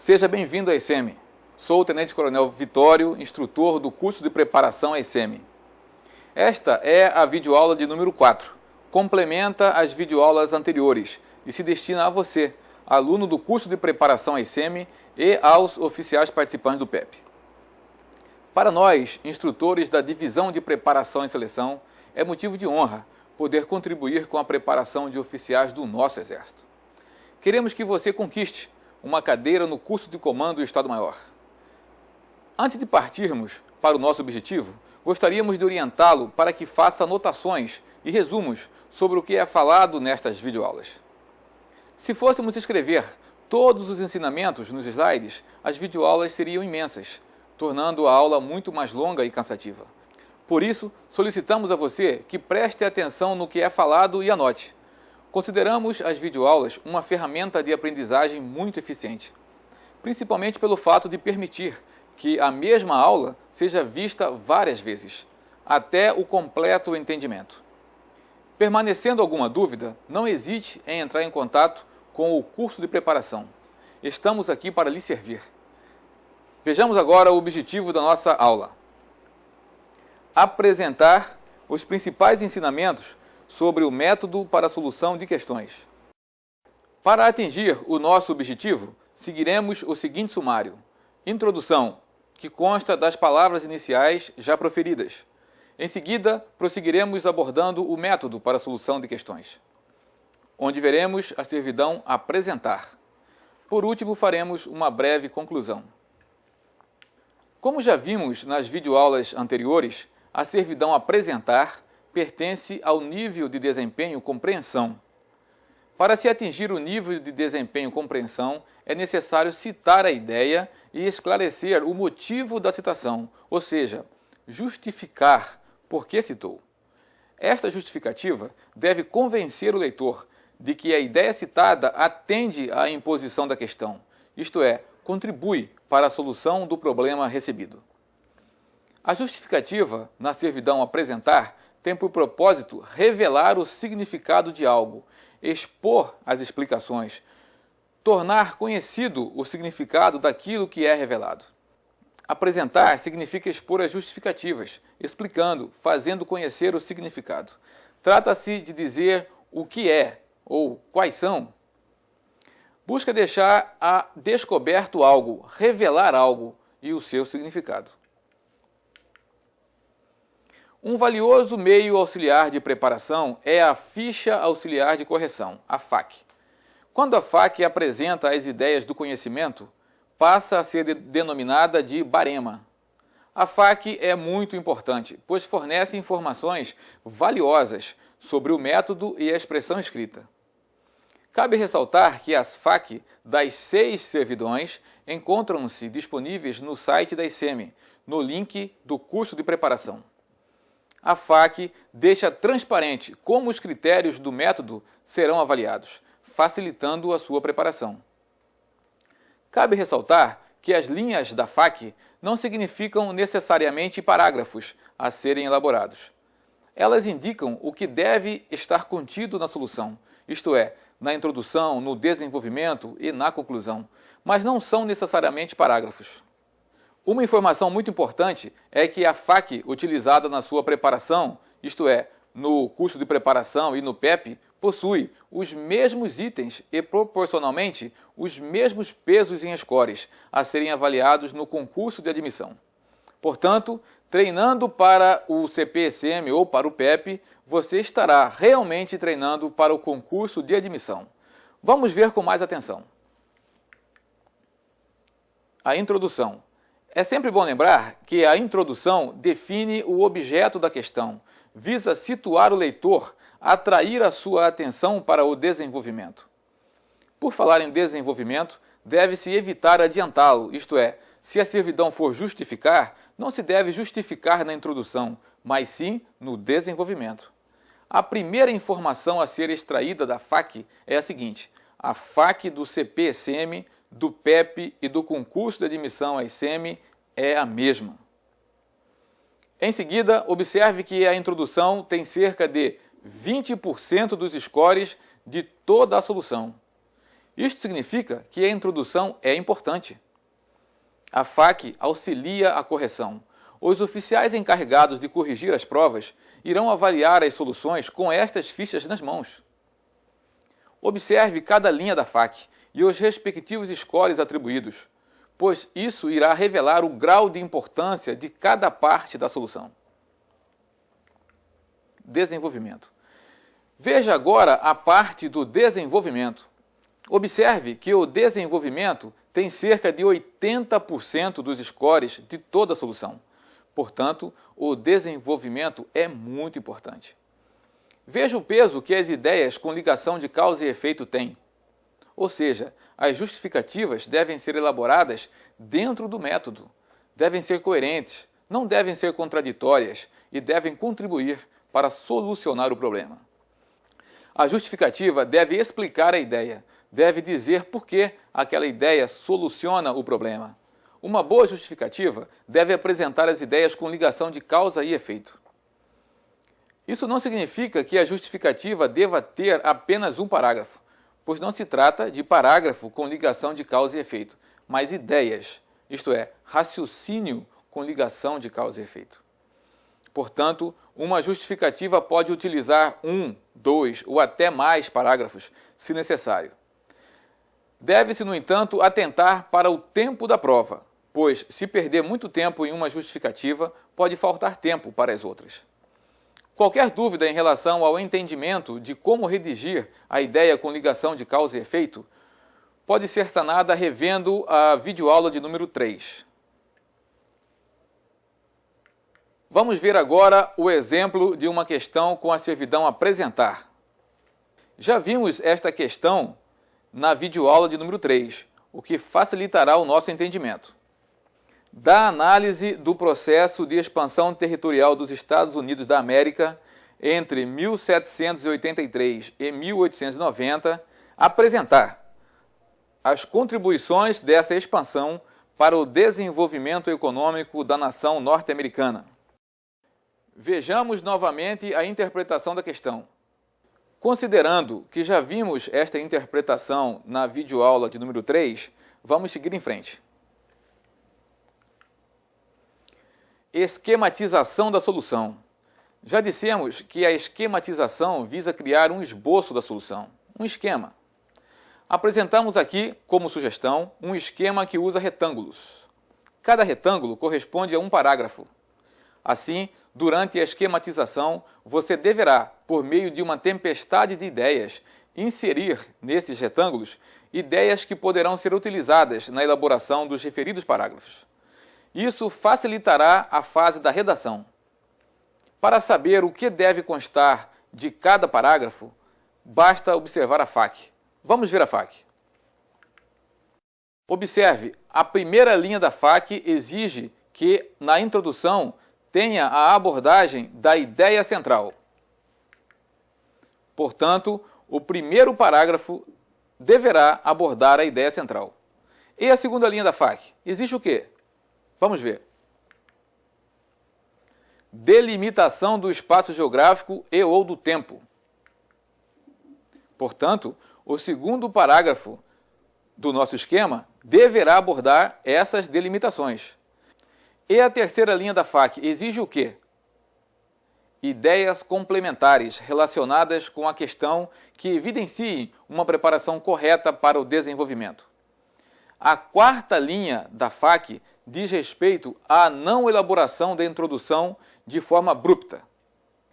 Seja bem-vindo à ICEME. Sou o Tenente Coronel Vitório, instrutor do curso de preparação à ICEME. Esta é a videoaula de número 4. Complementa as videoaulas anteriores e se destina a você, aluno do curso de preparação à ICEME, e aos oficiais participantes do PEP. Para nós, instrutores da Divisão de Preparação e Seleção, é motivo de honra poder contribuir com a preparação de oficiais do nosso Exército. Queremos que você conquiste uma cadeira no curso de comando do Estado-Maior. Antes de partirmos para o nosso objetivo, gostaríamos de orientá-lo para que faça anotações e resumos sobre o que é falado nestas videoaulas. Se fôssemos escrever todos os ensinamentos nos slides, as videoaulas seriam imensas, tornando a aula muito mais longa e cansativa. Por isso, solicitamos a você que preste atenção no que é falado e anote. Consideramos as videoaulas uma ferramenta de aprendizagem muito eficiente, principalmente pelo fato de permitir que a mesma aula seja vista várias vezes, até o completo entendimento. Permanecendo alguma dúvida, não hesite em entrar em contato com o curso de preparação. Estamos aqui para lhe servir. Vejamos agora o objetivo da nossa aula. Apresentar os principais ensinamentos sobre o método para a solução de questões. Para atingir o nosso objetivo, seguiremos o seguinte sumário. Introdução, que consta das palavras iniciais já proferidas. Em seguida, prosseguiremos abordando o método para a solução de questões, onde veremos a servidão apresentar. Por último, faremos uma breve conclusão. Como já vimos nas videoaulas anteriores, a servidão apresentar pertence ao nível de desempenho compreensão. Para se atingir o nível de desempenho compreensão, é necessário citar a ideia e esclarecer o motivo da citação, ou seja, justificar por que citou. Esta justificativa deve convencer o leitor de que a ideia citada atende à imposição da questão, isto é, contribui para a solução do problema recebido. A justificativa, na servidão apresentar, tem por propósito revelar o significado de algo, expor as explicações, tornar conhecido o significado daquilo que é revelado. Apresentar significa expor as justificativas, explicando, fazendo conhecer o significado. Trata-se de dizer o que é ou quais são. Busca deixar a descoberto algo, revelar algo e o seu significado. Um valioso meio auxiliar de preparação é a ficha auxiliar de correção, a FAQ. Quando a FAQ apresenta as ideias do conhecimento, passa a ser denominada de barema. A FAQ é muito importante, pois fornece informações valiosas sobre o método e a expressão escrita. Cabe ressaltar que as FAQ das 6 servidões encontram-se disponíveis no site da ICEME, no link do curso de preparação. A FAQ deixa transparente como os critérios do método serão avaliados, facilitando a sua preparação. Cabe ressaltar que as linhas da FAQ não significam necessariamente parágrafos a serem elaborados. Elas indicam o que deve estar contido na solução, isto é, na introdução, no desenvolvimento e na conclusão, mas não são necessariamente parágrafos. Uma informação muito importante é que a FAQ utilizada na sua preparação, isto é, no curso de preparação e no PEP, possui os mesmos itens e, proporcionalmente, os mesmos pesos em scores a serem avaliados no concurso de admissão. Portanto, treinando para o CP/SM ou para o PEP, você estará realmente treinando para o concurso de admissão. Vamos ver com mais atenção. A introdução. É sempre bom lembrar que a introdução define o objeto da questão, visa situar o leitor, atrair a sua atenção para o desenvolvimento. Por falar em desenvolvimento, deve-se evitar adiantá-lo, isto é, se a servidão for justificar, não se deve justificar na introdução, mas sim no desenvolvimento. A primeira informação a ser extraída da FAQ é a seguinte: a FAQ do CP/SM, do PEP e do concurso de admissão à ICEME é a mesma. Em seguida, observe que a introdução tem cerca de 20% dos scores de toda a solução. Isto significa que a introdução é importante. A FAQ auxilia a correção. Os oficiais encarregados de corrigir as provas irão avaliar as soluções com estas fichas nas mãos. Observe cada linha da FAQ e os respectivos scores atribuídos, pois isso irá revelar o grau de importância de cada parte da solução. Desenvolvimento. Veja agora a parte do desenvolvimento. Observe que o desenvolvimento tem cerca de 80% dos scores de toda a solução. Portanto, o desenvolvimento é muito importante. Veja o peso que as ideias com ligação de causa e efeito têm. Ou seja, as justificativas devem ser elaboradas dentro do método, devem ser coerentes, não devem ser contraditórias e devem contribuir para solucionar o problema. A justificativa deve explicar a ideia, deve dizer por que aquela ideia soluciona o problema. Uma boa justificativa deve apresentar as ideias com ligação de causa e efeito. Isso não significa que a justificativa deva ter apenas um parágrafo, pois não se trata de parágrafo com ligação de causa e efeito, mas ideias, isto é, raciocínio com ligação de causa e efeito. Portanto, uma justificativa pode utilizar 1, 2 ou até mais parágrafos, se necessário. Deve-se, no entanto, atentar para o tempo da prova, pois, se perder muito tempo em uma justificativa, pode faltar tempo para as outras. Qualquer dúvida em relação ao entendimento de como redigir a ideia com ligação de causa e efeito pode ser sanada revendo a videoaula de número 3. Vamos ver agora o exemplo de uma questão com a servidão apresentar. Já vimos esta questão na videoaula de número 3, o que facilitará o nosso entendimento. Da análise do processo de expansão territorial dos Estados Unidos da América entre 1783 e 1890, apresentar as contribuições dessa expansão para o desenvolvimento econômico da nação norte-americana. Vejamos novamente a interpretação da questão. Considerando que já vimos esta interpretação na videoaula de número 3, vamos seguir em frente. Esquematização da solução. Já dissemos que a esquematização visa criar um esboço da solução, um esquema. Apresentamos aqui, como sugestão, um esquema que usa retângulos. Cada retângulo corresponde a um parágrafo. Assim, durante a esquematização, você deverá, por meio de uma tempestade de ideias, inserir nesses retângulos ideias que poderão ser utilizadas na elaboração dos referidos parágrafos. Isso facilitará a fase da redação. Para saber o que deve constar de cada parágrafo, basta observar a FAQ. Vamos ver a FAQ. Observe, a primeira linha da FAQ exige que, na introdução, tenha a abordagem da ideia central. Portanto, o primeiro parágrafo deverá abordar a ideia central. E a segunda linha da FAQ? Existe o quê? Vamos ver. Delimitação do espaço geográfico e ou do tempo. Portanto, o segundo parágrafo do nosso esquema deverá abordar essas delimitações. E a terceira linha da FAQ exige o quê? Ideias complementares relacionadas com a questão que evidenciem uma preparação correta para o desenvolvimento. A quarta linha da FAQ diz respeito à não elaboração da introdução de forma abrupta.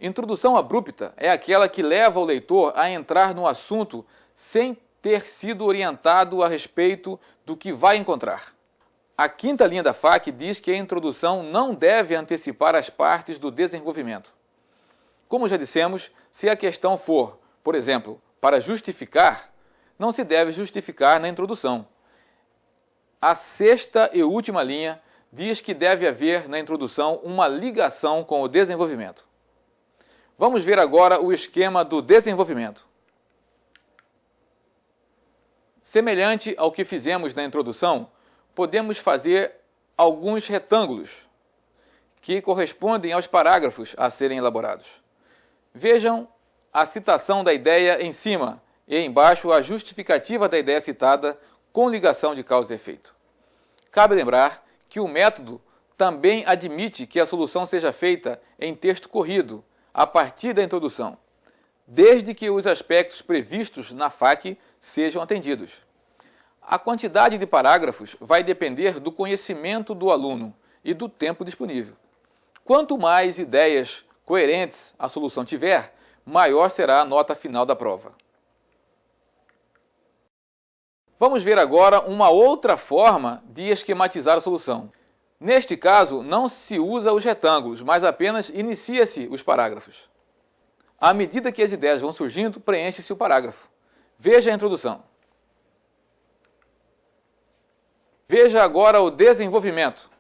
Introdução abrupta é aquela que leva o leitor a entrar no assunto sem ter sido orientado a respeito do que vai encontrar. A quinta linha da FAQ diz que a introdução não deve antecipar as partes do desenvolvimento. Como já dissemos, se a questão for, por exemplo, para justificar, não se deve justificar na introdução. A sexta e última linha diz que deve haver na introdução uma ligação com o desenvolvimento. Vamos ver agora o esquema do desenvolvimento. Semelhante ao que fizemos na introdução, podemos fazer alguns retângulos que correspondem aos parágrafos a serem elaborados. Vejam a citação da ideia em cima e embaixo a justificativa da ideia citada com ligação de causa e efeito. Cabe lembrar que o método também admite que a solução seja feita em texto corrido, a partir da introdução, desde que os aspectos previstos na FAQ sejam atendidos. A quantidade de parágrafos vai depender do conhecimento do aluno e do tempo disponível. Quanto mais ideias coerentes a solução tiver, maior será a nota final da prova. Vamos ver agora uma outra forma de esquematizar a solução. Neste caso, não se usa os retângulos, mas apenas inicia-se os parágrafos. À medida que as ideias vão surgindo, preenche-se o parágrafo. Veja a introdução. Veja agora o desenvolvimento.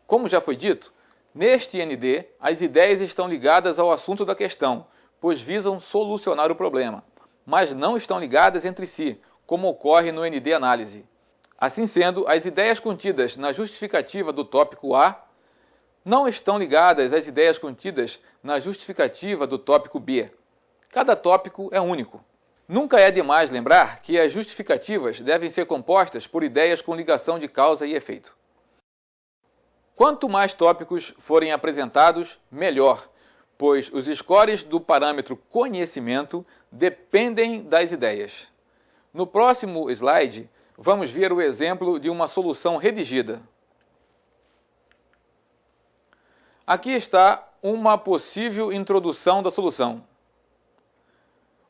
Como já foi dito, neste IND, as ideias estão ligadas ao assunto da questão, pois visam solucionar o problema, mas não estão ligadas entre si, como ocorre no IND Análise. Assim sendo, as ideias contidas na justificativa do tópico A não estão ligadas às ideias contidas na justificativa do tópico B. Cada tópico é único. Nunca é demais lembrar que as justificativas devem ser compostas por ideias com ligação de causa e efeito. Quanto mais tópicos forem apresentados, melhor, pois os scores do parâmetro conhecimento dependem das ideias. No próximo slide, vamos ver o exemplo de uma solução redigida. Aqui está uma possível introdução da solução.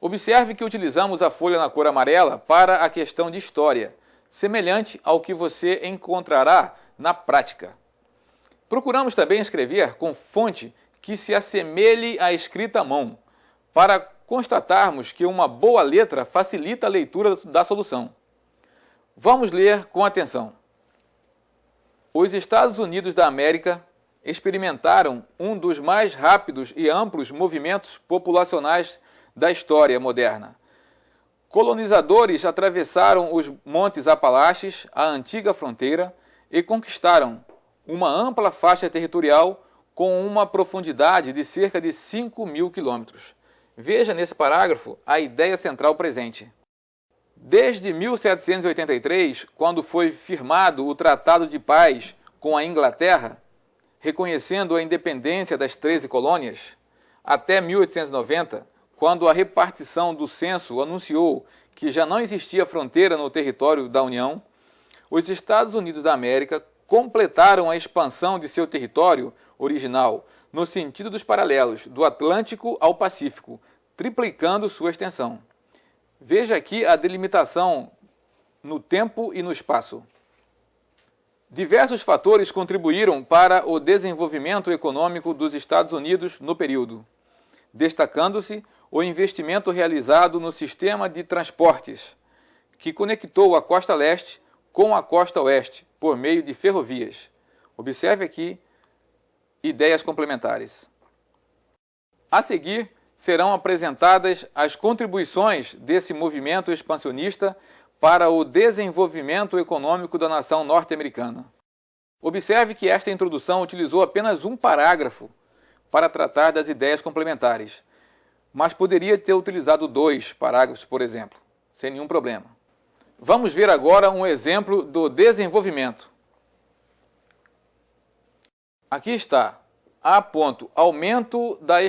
Observe que utilizamos a folha na cor amarela para a questão de história, semelhante ao que você encontrará na prática. Procuramos também escrever com fonte que se assemelhe à escrita à mão, para constatarmos que uma boa letra facilita a leitura da solução. Vamos ler com atenção. Os Estados Unidos da América experimentaram um dos mais rápidos e amplos movimentos populacionais da história moderna. Colonizadores atravessaram os Montes Apalaches, a antiga fronteira, e conquistaram uma ampla faixa territorial com uma profundidade de cerca de 5.000 quilômetros. Veja nesse parágrafo a ideia central presente. Desde 1783, quando foi firmado o Tratado de Paz com a Inglaterra, reconhecendo a independência das 13 colônias, até 1890, quando a repartição do censo anunciou que já não existia fronteira no território da União, os Estados Unidos da América completaram a expansão de seu território original no sentido dos paralelos, do Atlântico ao Pacífico, triplicando sua extensão. Veja aqui a delimitação no tempo e no espaço. Diversos fatores contribuíram para o desenvolvimento econômico dos Estados Unidos no período, destacando-se o investimento realizado no sistema de transportes, que conectou a costa leste com a costa oeste por meio de ferrovias. Observe aqui ideias complementares. A seguir, serão apresentadas as contribuições desse movimento expansionista para o desenvolvimento econômico da nação norte-americana. Observe que esta introdução utilizou apenas um parágrafo para tratar das ideias complementares, mas poderia ter utilizado 2 parágrafos, por exemplo, sem nenhum problema. Vamos ver agora um exemplo do desenvolvimento. Aqui está. A. Aumento da